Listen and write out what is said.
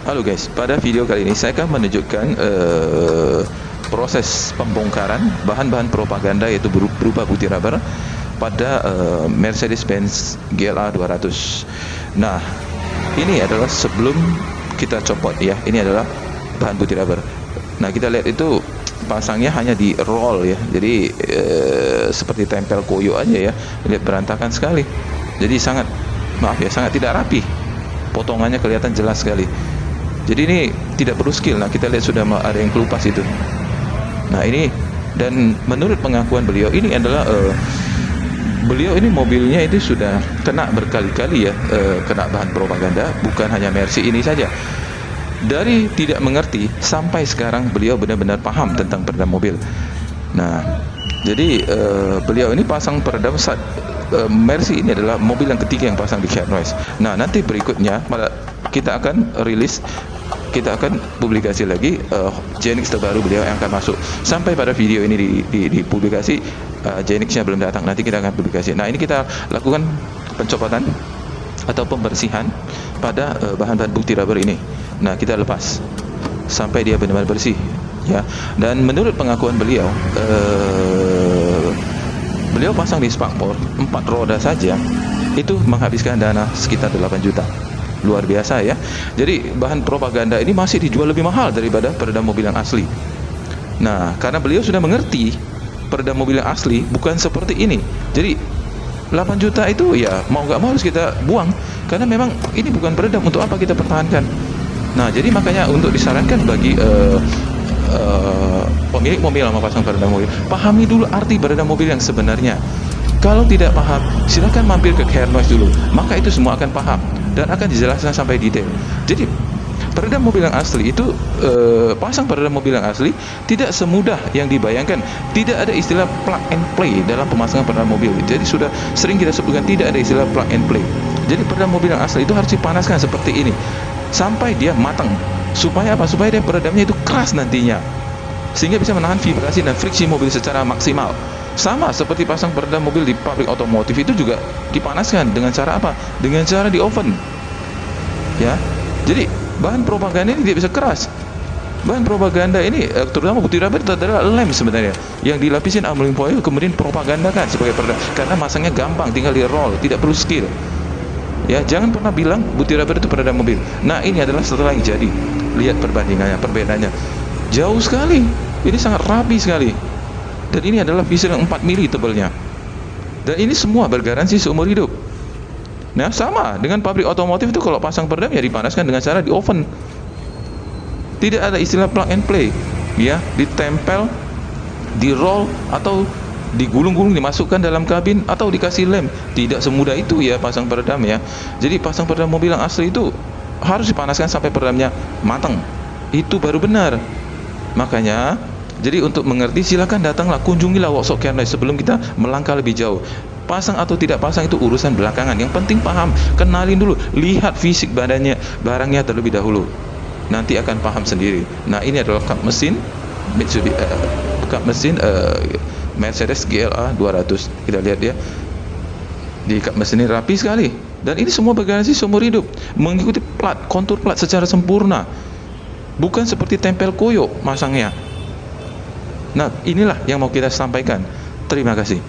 Halo guys, pada video kali ini saya akan menunjukkan proses pembongkaran bahan-bahan propaganda yaitu berupa putih rubber pada Mercedes-Benz GLA 200. Nah, ini adalah sebelum kita copot ya. Ini adalah bahan putih rubber. Nah, kita lihat itu pasangnya hanya di roll ya. Jadi seperti tempel koyo aja ya. Lihat berantakan sekali. Jadi sangat tidak rapi. Potongannya kelihatan jelas sekali. Jadi ini tidak perlu skill. Nah, kita lihat sudah ada yang kelupas itu. Nah, ini, dan menurut pengakuan beliau ini adalah beliau ini mobilnya itu sudah kena berkali-kali ya, kena bahan propaganda, bukan hanya Mercy ini saja. Dari tidak mengerti sampai sekarang beliau benar-benar paham tentang peredam mobil. Nah, jadi beliau ini pasang peredam saat Mercy ini adalah mobil yang ketiga yang pasang di Car Noise. Nah, nanti berikutnya kita akan rilis, kita akan publikasi lagi Genix terbaru beliau yang akan masuk. Sampai pada video ini dipublikasi, Genixnya belum datang. Nanti kita akan publikasi. Nah, ini kita lakukan pencopotan atau pembersihan pada bahan-bahan bukti rubber ini. Nah, kita lepas sampai dia benar-benar bersih ya. Dan menurut pengakuan beliau, beliau pasang di Sparkport 4 roda saja itu menghabiskan dana sekitar 8 juta. Luar biasa ya. Jadi bahan propaganda ini masih dijual lebih mahal daripada peredam mobil yang asli. Nah, karena beliau sudah mengerti peredam mobil yang asli bukan seperti ini. Jadi 8 juta itu ya mau nggak mau harus kita buang, karena memang ini bukan peredam. Untuk apa kita pertahankan? Nah, jadi makanya untuk disarankan bagi pemilik mobil yang mau pasang peredam mobil, pahami dulu arti peredam mobil yang sebenarnya. Kalau tidak paham, silakan mampir ke Car Noise dulu, maka itu semua akan paham dan akan dijelaskan sampai detail. Jadi peredam mobil yang asli itu, pasang peredam mobil yang asli tidak semudah yang dibayangkan. Tidak ada istilah plug and play dalam pemasangan peredam mobil. Jadi sudah sering kita sebutkan tidak ada istilah plug and play. Jadi peredam mobil yang asli itu harus dipanaskan seperti ini sampai dia matang. Supaya apa? Supaya dia peredamnya itu keras nantinya, sehingga bisa menahan vibrasi dan friksi mobil secara maksimal. Sama seperti pasang peredam mobil di pabrik otomotif, itu juga dipanaskan dengan cara apa? Dengan cara di oven ya. Jadi bahan propaganda ini tidak bisa keras. Bahan propaganda ini terutama putih rubber itu adalah lem sebenarnya yang dilapisin aluminum foil kemudian propagandakan sebagai peredam, karena masangnya gampang, tinggal di roll, tidak perlu skill ya. Jangan pernah bilang putih rubber itu peredam mobil. Nah, ini adalah setelah yang jadi. Lihat perbandingannya, perbedaannya jauh sekali. Ini sangat rapi sekali. Dan ini adalah visir yang 4 mili tebalnya. Dan ini semua bergaransi seumur hidup. Nah, sama dengan pabrik otomotif itu, kalau pasang peredam ya dipanaskan dengan cara di oven. Tidak ada istilah plug and play ya, ditempel, di roll, atau digulung-gulung, dimasukkan dalam kabin, atau dikasih lem. Tidak semudah itu ya pasang peredam ya. Jadi pasang peredam mobil yang asli itu harus dipanaskan sampai peredamnya matang. Itu baru benar. Makanya, jadi untuk mengerti silakan datanglah, kunjungilah workshop Car Noise sebelum kita melangkah lebih jauh. Pasang atau tidak pasang itu urusan belakangan. Yang penting paham, kenalin dulu, lihat fisik barangnya terlebih dahulu. Nanti akan paham sendiri. Nah, ini adalah kap mesin Mitsubishi, kap mesin Mercedes GLA 200. Kita lihat ya. Di kap mesin ini rapi sekali. Dan ini semua bergaransi seumur hidup, mengikuti plat, kontur plat secara sempurna. Bukan seperti tempel koyo masangnya. Nah, inilah yang mau kita sampaikan. Terima kasih.